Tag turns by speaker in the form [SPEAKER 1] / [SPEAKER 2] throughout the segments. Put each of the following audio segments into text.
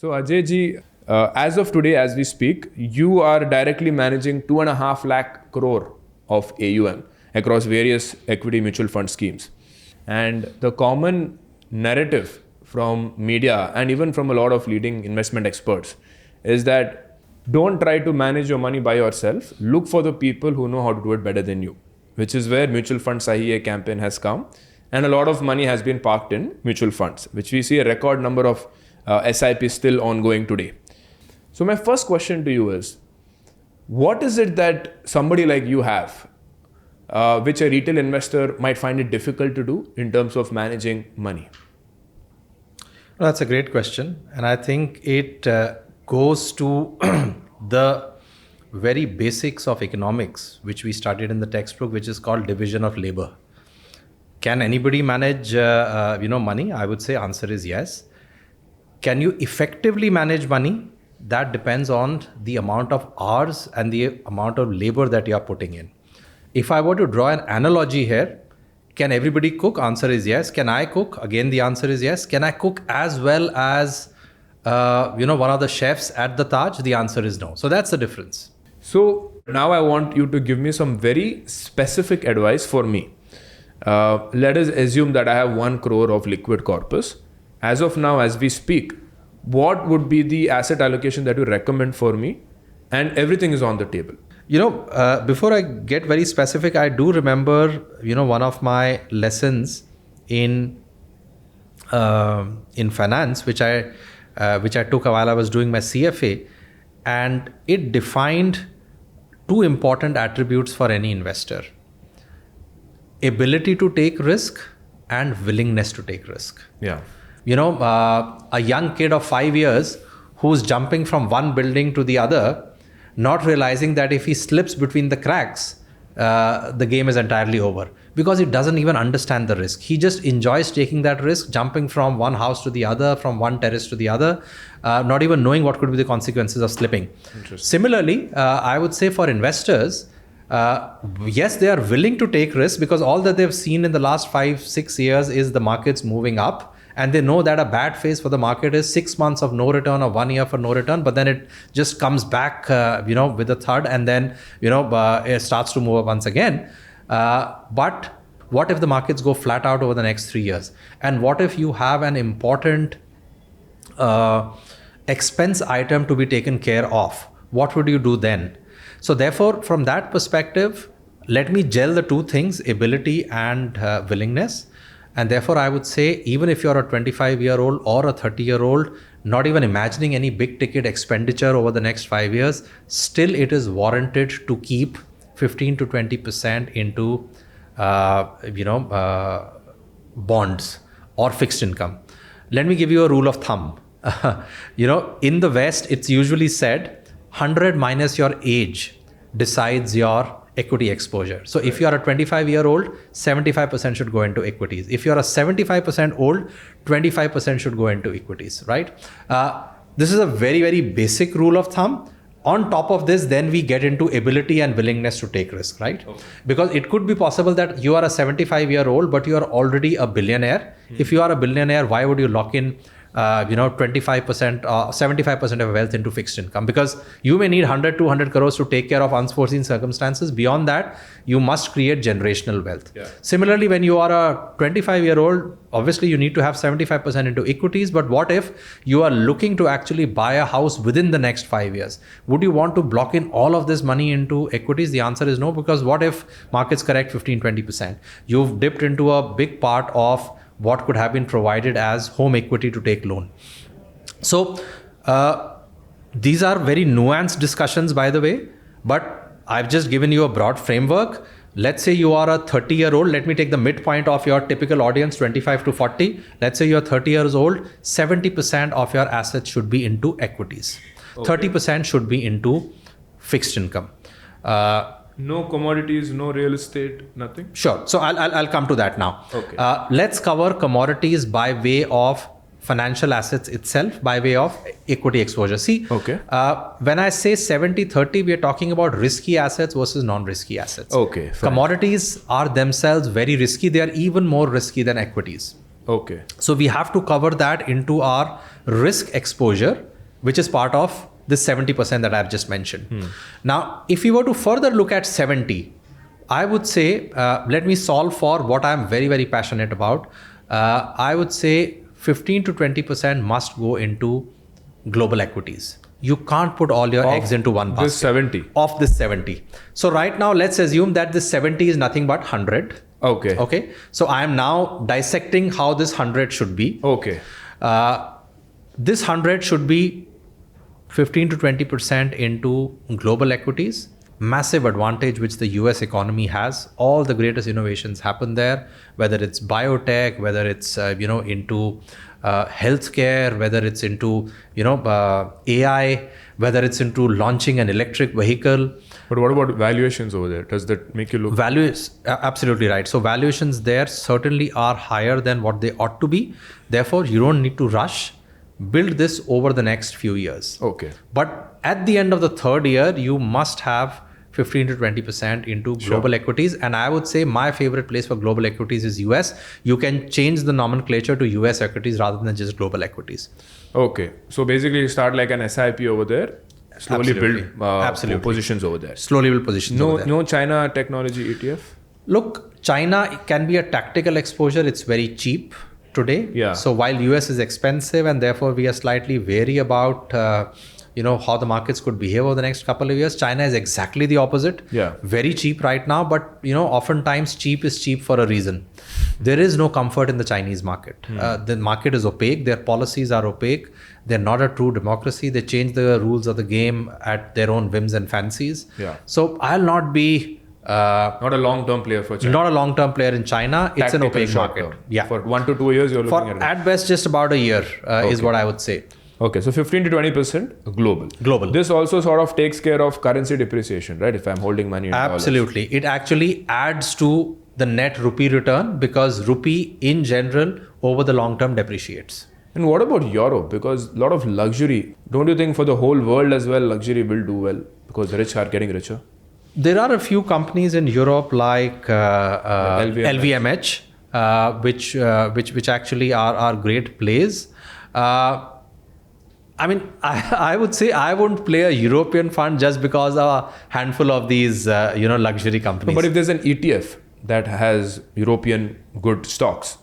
[SPEAKER 1] So Ajay ji, as of today, as we speak, you are directly managing 2.5 lakh crore of AUM across various equity mutual fund schemes. And the common narrative from media and even from a lot of leading investment experts is that don't try to manage your money by yourself. Look for the people who know how to do it better than you, which is where Mutual Fund Sahi Hai campaign has come. And a lot of money has been parked in mutual funds, which we see a record number of SIP still ongoing today. So my first question to you is, what is it that somebody like you have, which a retail investor might find it difficult to do in terms of managing money?
[SPEAKER 2] Well, that's a great question. And I think it goes to the very basics of economics, which we studied in the textbook, which is called division of labor. Can anybody manage money? I would say answer is yes. Can you effectively manage money? That depends on the amount of hours and the amount of labor that you are putting in. If I were to draw an analogy here, can everybody cook? Answer is yes. Can I cook? Again, the answer is yes. Can I cook as well as one of the chefs at the Taj? The answer is no. So that's the difference.
[SPEAKER 1] So now I want you to give me some very specific advice for me. Let us assume that I have 1 crore of liquid corpus. As of now, as we speak, what would be the asset allocation that you recommend for me? And everything is on the table.
[SPEAKER 2] Before I get very specific, I do remember, one of my lessons in finance, which I took while I was doing my CFA, and it defined 2 important attributes for any investor: ability to take risk and willingness to take risk.
[SPEAKER 1] Yeah.
[SPEAKER 2] A young kid of 5 years who's jumping from one building to the other, not realizing that if he slips between the cracks, the game is entirely over, because he doesn't even understand the risk. He just enjoys taking that risk, jumping from one house to the other, from one terrace to the other, not even knowing what could be the consequences of slipping. Similarly, I would say for investors, yes, they are willing to take risks because all that they've seen in the last 5-6 years is the markets moving up. And they know that a bad phase for the market is 6 months of no return or 1 year for no return, but then it just comes back, with a third, and then, it starts to move up once again. But what if the markets go flat out over the next 3 years? And what if you have an important expense item to be taken care of? What would you do then? So therefore, from that perspective, let me gel the 2 things, ability and willingness. And therefore, I would say, even if you're a 25-year-old or a 30-year-old, not even imagining any big ticket expenditure over the next 5 years, still it is warranted to keep 15 to 20% into, bonds or fixed income. Let me give you a rule of thumb. In the West, it's usually said 100 minus your age decides your equity exposure. So if you are a 25-year-old, 75% should go into equities. If you are a 75% old, 25% should go into equities, right? This is a very, very basic rule of thumb. On top of this, then we get into ability and willingness to take risk, right? Okay. Because it could be possible that you are a 75-year-old, but you are already a billionaire. If you are a billionaire, why would you lock in 25% or 75% of wealth into fixed income? Because you may need 100, 200 crores to take care of unforeseen circumstances. Beyond that, you must create generational wealth. Yeah. Similarly, when you are a 25-year-old, obviously you need to have 75% into equities. But what if you are looking to actually buy a house within the next 5 years? Would you want to block in all of this money into equities? The answer is no, because what if markets correct 15, 20%? You've dipped into a big part of what could have been provided as home equity to take loan. So these are very nuanced discussions, by the way, but I've just given you a broad framework. Let's say you are a 30-year-old. Let me take the midpoint of your typical audience, 25 to 40. Let's say you're 30 years old. 70% of your assets should be into equities. Okay. 30% should be into fixed income.
[SPEAKER 1] No commodities, no real estate, nothing?
[SPEAKER 2] Sure. So I'll come to that now.
[SPEAKER 1] Okay.
[SPEAKER 2] Let's cover commodities by way of financial assets itself, by way of equity exposure. See,
[SPEAKER 1] okay.
[SPEAKER 2] When I say 70-30, we are talking about risky assets versus non-risky assets.
[SPEAKER 1] Okay. Fine.
[SPEAKER 2] Commodities are themselves very risky. They are even more risky than equities.
[SPEAKER 1] Okay.
[SPEAKER 2] So we have to cover that into our risk exposure which is part of this 70% that I've just mentioned. Now, if you were to further look at 70, I would say, let me solve for what I'm very, very passionate about. I would say 15 to 20% must go into global equities. You can't put all your eggs into one basket.
[SPEAKER 1] This 70.
[SPEAKER 2] Of this 70. So right now, let's assume that this 70 is nothing but 100.
[SPEAKER 1] Okay.
[SPEAKER 2] Okay. So I am now dissecting how this 100 should be.
[SPEAKER 1] Okay.
[SPEAKER 2] This 100 should be 15 to 20% into global equities. Massive advantage which the US economy has. All the greatest innovations happen there, whether it's biotech, whether it's into healthcare, whether it's into AI, whether it's into launching an electric vehicle.
[SPEAKER 1] But what about valuations over there? Does that make you look?
[SPEAKER 2] Absolutely right. So valuations there certainly are higher than what they ought to be. Therefore, you don't need to rush. Build this over the next few years.
[SPEAKER 1] Okay.
[SPEAKER 2] But at the end of the third year, you must have 15 to 20% into global equities. And I would say my favorite place for global equities is US. You can change the nomenclature to US equities rather than just global equities.
[SPEAKER 1] Okay. So basically you start like an SIP over there, slowly build positions over there.
[SPEAKER 2] Slowly build positions over there.
[SPEAKER 1] No China technology ETF?
[SPEAKER 2] Look, China can be a tactical exposure. It's very cheap today.
[SPEAKER 1] Yeah.
[SPEAKER 2] So while US is expensive and therefore we are slightly wary about how the markets could behave over the next couple of years, China is exactly the opposite.
[SPEAKER 1] Yeah.
[SPEAKER 2] Very cheap right now, but oftentimes cheap is cheap for a reason. There is no comfort in the Chinese market. The market is opaque. Their policies are opaque. They're not a true democracy. They change the rules of the game at their own whims and fancies.
[SPEAKER 1] Yeah.
[SPEAKER 2] So I'll not be
[SPEAKER 1] not a long-term player for China.
[SPEAKER 2] Not a long-term player in China. It's
[SPEAKER 1] Tactical
[SPEAKER 2] an opaque market.
[SPEAKER 1] short-term.
[SPEAKER 2] Yeah.
[SPEAKER 1] For 1 to 2 years, you're looking at it.
[SPEAKER 2] At best, just about a year is what I would say.
[SPEAKER 1] Okay, so 15 to 20% global.
[SPEAKER 2] Global.
[SPEAKER 1] This also sort of takes care of currency depreciation, right? If I'm holding money in
[SPEAKER 2] Absolutely. It actually adds to the net rupee return because rupee in general over the long term depreciates.
[SPEAKER 1] And what about Europe? Because a lot of luxury, don't you think for the whole world as well, luxury will do well because the rich are getting richer?
[SPEAKER 2] There are a few companies in Europe like LVMH, which actually are great plays. I would say I wouldn't play a European fund just because a handful of these luxury companies.
[SPEAKER 1] But if there's an ETF that has European good stocks,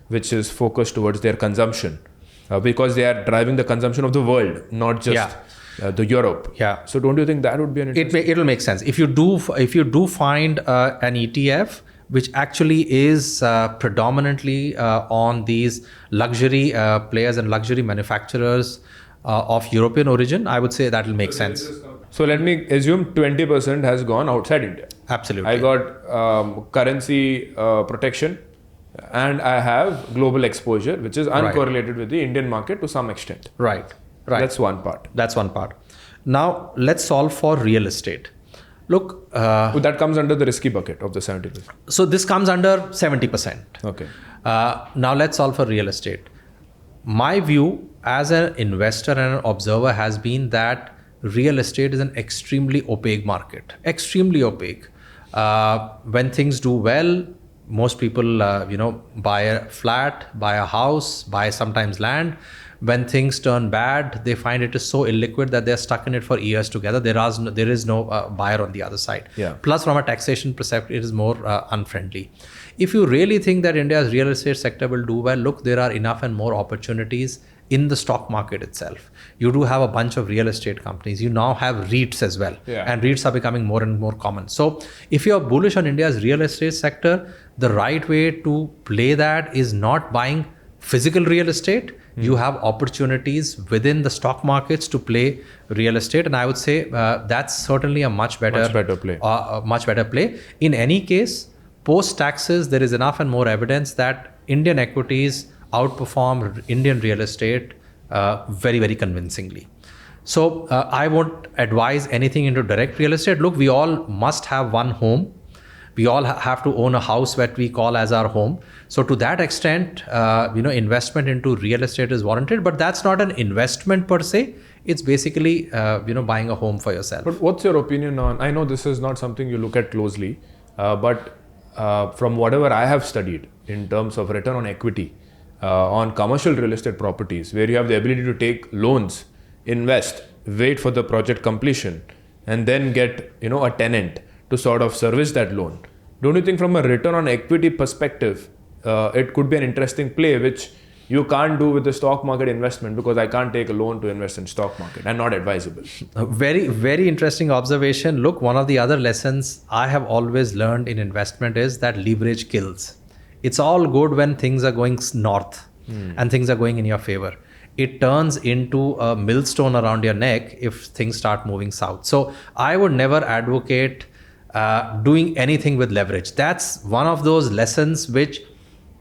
[SPEAKER 1] which is focused towards their consumption, because they are driving the consumption of the world, not just the Europe.
[SPEAKER 2] Yeah.
[SPEAKER 1] So don't you think that would be an interest?
[SPEAKER 2] It'll make sense if you do find an ETF which actually is predominantly on these luxury players and luxury manufacturers of European origin. I would say that will make sense.
[SPEAKER 1] So let me assume 20% has gone outside India.
[SPEAKER 2] Absolutely.
[SPEAKER 1] I got currency protection and I have global exposure, which is uncorrelated with the Indian market to some extent.
[SPEAKER 2] Right.
[SPEAKER 1] That's one part.
[SPEAKER 2] Now let's solve for real estate. Look,
[SPEAKER 1] that comes under the risky bucket of the 70%.
[SPEAKER 2] So this comes under 70%.
[SPEAKER 1] Okay.
[SPEAKER 2] Now let's solve for real estate. My view as an investor and an observer has been that real estate is an extremely opaque market. Extremely opaque. When things do well, most people, buy a flat, buy a house, buy sometimes land. When things turn bad, they find it is so illiquid that they're stuck in it for years together. There is no buyer on the other side.
[SPEAKER 1] Yeah.
[SPEAKER 2] Plus, from a taxation perspective, it is more unfriendly. If you really think that India's real estate sector will do well, look, there are enough and more opportunities in the stock market itself. You do have a bunch of real estate companies. You now have REITs as well.
[SPEAKER 1] Yeah.
[SPEAKER 2] And REITs are becoming more and more common. So if you're bullish on India's real estate sector, the right way to play that is not buying physical real estate. You have opportunities within the stock markets to play real estate. And I would say that's certainly a much better play. In any case, post taxes, there is enough and more evidence that Indian equities outperform Indian real estate very, very convincingly. So I won't advise anything into direct real estate. Look, we all must have one home. We all have to own a house that we call as our home. So to that extent, investment into real estate is warranted, but that's not an investment per se. It's basically, buying a home for yourself.
[SPEAKER 1] But what's your opinion on, I know this is not something you look at closely, but from whatever I have studied in terms of return on equity on commercial real estate properties, where you have the ability to take loans invest, wait for the project completion, and then get a tenant to sort of service that loan. Don't you think from a return on equity perspective, it could be an interesting play, which you can't do with the stock market investment, because I can't take a loan to invest in stock market and not advisable.
[SPEAKER 2] A very, very interesting observation. Look, one of the other lessons I have always learned in investment is that leverage kills. It's all good when things are going north and things are going in your favor. It turns into a millstone around your neck if things start moving south. So I would never advocate doing anything with leverage. That's one of those lessons which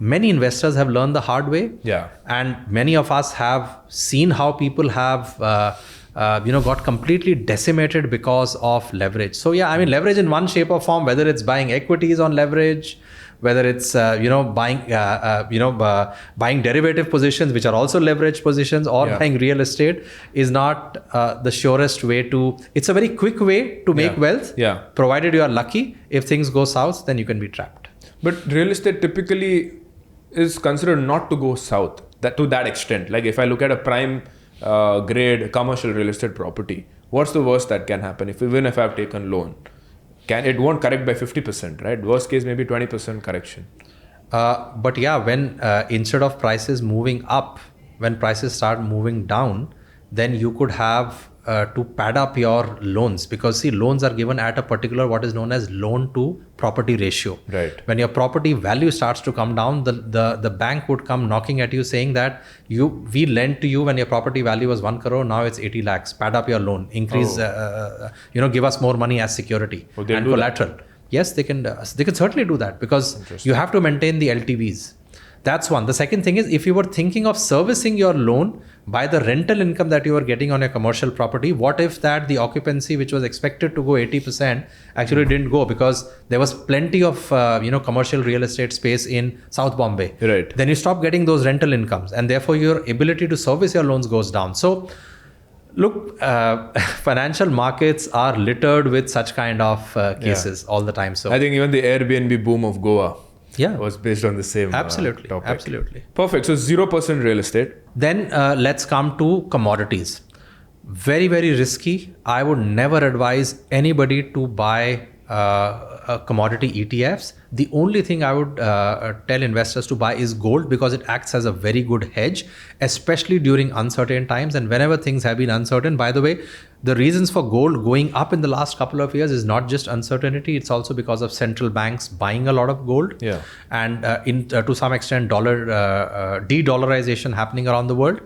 [SPEAKER 2] many investors have learned the hard way.
[SPEAKER 1] Yeah.
[SPEAKER 2] And many of us have seen how people have got completely decimated because of leverage. So yeah, I mean, leverage in one shape or form, whether it's buying equities on leverage, whether it's buying derivative positions, which are also leveraged positions, or buying real estate, is not the surest way to. It's a very quick way to make wealth.
[SPEAKER 1] Yeah.
[SPEAKER 2] Provided you are lucky. If things go south, then you can be trapped.
[SPEAKER 1] But real estate typically is considered not to go south to that extent. Like if I look at a prime grade commercial real estate property, what's the worst that can happen? Even if I've taken loan, it won't correct by 50%, right? Worst case maybe 20% correction.
[SPEAKER 2] But yeah, when instead of prices moving up, when prices start moving down, then you could have to pad up your loans, because see, loans are given at a particular what is known as loan to property ratio.
[SPEAKER 1] Right.
[SPEAKER 2] When your property value starts to come down, the bank would come knocking at you saying that we lent to you when your property value was 1 crore, now it's 80 lakhs. Pad up your loan, increase, give us more money as security and collateral. Yes, they can certainly do that, because you have to maintain the LTVs. That's one. The second thing is, if you were thinking of servicing your loan by the rental income that you were getting on your commercial property, what if that the occupancy which was expected to go 80% actually didn't go, because there was plenty of commercial real estate space in South Bombay.
[SPEAKER 1] Right.
[SPEAKER 2] Then you stop getting those rental incomes, and therefore your ability to service your loans goes down. So look, financial markets are littered with such kind of cases all the time. So
[SPEAKER 1] I think even the Airbnb boom of Goa was based on the same
[SPEAKER 2] absolutely
[SPEAKER 1] topic.
[SPEAKER 2] Absolutely.
[SPEAKER 1] Perfect. So 0% real estate.
[SPEAKER 2] Then let's come to commodities. Very, very risky. I would never advise anybody to buy commodity ETFs. The only thing I would tell investors to buy is gold, because it acts as a very good hedge, especially during uncertain times. And whenever things have been uncertain, by the way, the reasons for gold going up in the last couple of years is not just uncertainty. It's also because of central banks buying a lot of gold.
[SPEAKER 1] Yeah.
[SPEAKER 2] And to some extent, de-dollarization happening around the world.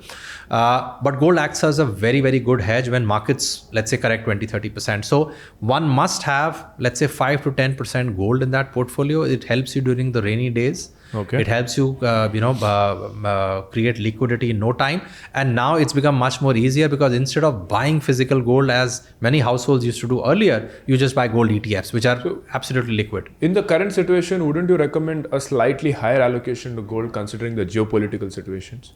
[SPEAKER 2] But gold acts as a very, very good hedge when markets, let's say, correct 20-30%. So one must have, let's say, 5 to 10% gold in that portfolio. It helps you during the rainy days.
[SPEAKER 1] Okay.
[SPEAKER 2] It helps you, create liquidity in no time. And now it's become much more easier, because instead of buying physical gold as many households used to do earlier, you just buy gold ETFs, which are absolutely liquid.
[SPEAKER 1] In the current situation, wouldn't you recommend a slightly higher allocation to gold, considering the geopolitical situations?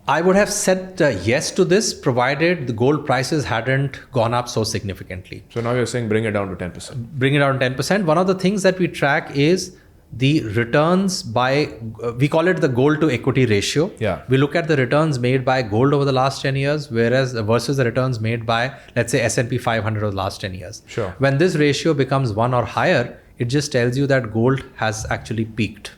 [SPEAKER 2] I would have said yes to this, provided the gold prices hadn't gone up so significantly.
[SPEAKER 1] So now you're saying bring it down to 10%.
[SPEAKER 2] Bring it down to 10%. One of the things that we track is the returns by, we call it the gold to equity ratio.
[SPEAKER 1] Yeah.
[SPEAKER 2] We look at the returns made by gold over the last 10 years, versus the returns made by, let's say, S&P 500 over the last 10 years.
[SPEAKER 1] Sure.
[SPEAKER 2] When this ratio becomes 1 or higher, it just tells you that gold has actually peaked.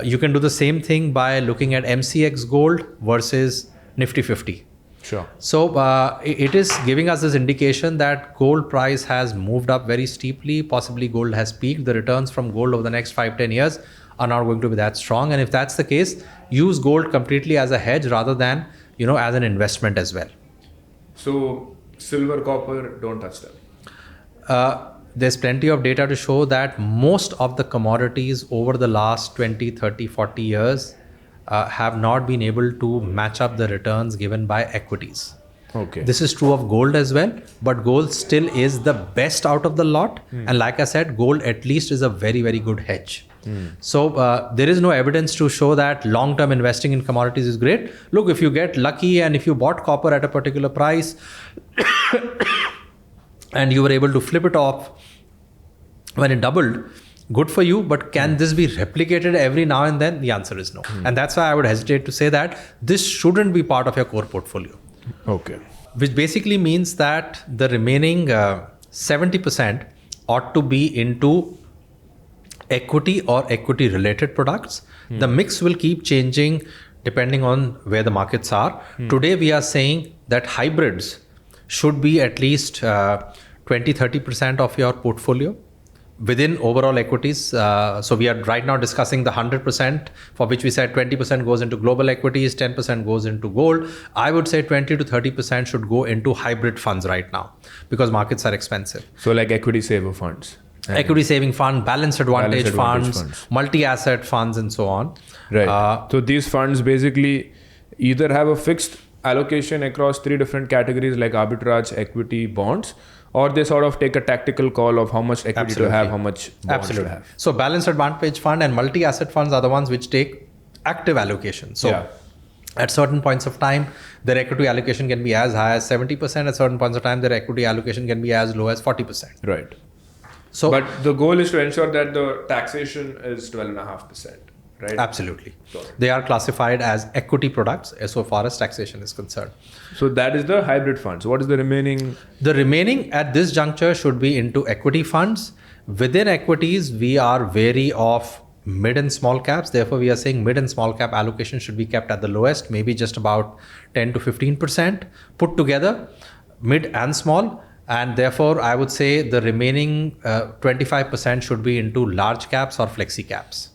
[SPEAKER 2] You can do the same thing by looking at MCX gold versus Nifty 50.
[SPEAKER 1] Sure.
[SPEAKER 2] So it is giving us this indication that gold price has moved up very steeply. Possibly gold has peaked. The returns from gold over the next 5-10 years are not going to be that strong. And if that's the case, use gold completely as a hedge rather than, as an investment as well.
[SPEAKER 1] So silver, copper, don't touch them.
[SPEAKER 2] There's plenty of data to show that most of the commodities over the last 20, 30, 40 years have not been able to match up the returns given by equities.
[SPEAKER 1] Okay.
[SPEAKER 2] This is true of gold as well, but gold still is the best out of the lot. And like I said, gold at least is a very, very good hedge. So there is no evidence to show that long-term investing in commodities is great. Look, if you get lucky and if you bought copper at a particular price and you were able to flip it off when it doubled, good for you. But can this be replicated every now and then? The answer is no. And that's why I would hesitate to say that this shouldn't be part of your core portfolio.
[SPEAKER 1] Okay.
[SPEAKER 2] which basically means that the remaining 70% ought to be into equity or equity related products. The mix will keep changing depending on where the markets are. Today, we are saying that hybrids should be at least 20-30% of your portfolio within overall equities. So we are right now discussing the 100%, for which we said 20% goes into global equities, 10% goes into gold. I would say 20 to 30% should go into hybrid funds right now because markets are expensive.
[SPEAKER 1] So like equity saver funds.
[SPEAKER 2] Equity saving fund, balanced advantage,
[SPEAKER 1] Balanced
[SPEAKER 2] funds, multi-asset funds, and so on.
[SPEAKER 1] Right. So these funds basically either have a fixed allocation across 3 different categories like arbitrage, equity, bonds, or they sort of take a tactical call of how much equity to have, how much bonds to have.
[SPEAKER 2] So balanced advantage fund and multi-asset funds are the ones which take active allocation. So at certain points of time, their equity allocation can be as high as 70%. At certain points of time, their equity allocation can be as low as 40%.
[SPEAKER 1] Right.
[SPEAKER 2] So,
[SPEAKER 1] but the goal is to ensure that the taxation is 12.5%, right?
[SPEAKER 2] Absolutely. They are classified as equity products so far as taxation is concerned.
[SPEAKER 1] So that is the hybrid funds. What is the remaining?
[SPEAKER 2] The remaining at this juncture should be into equity funds. Within equities, we are wary of mid and small caps. Therefore, we are saying mid and small cap allocation should be kept at the lowest, maybe just about 10 to 15% put together, mid and small. And therefore, I would say the remaining 25% should be into large caps or flexi caps.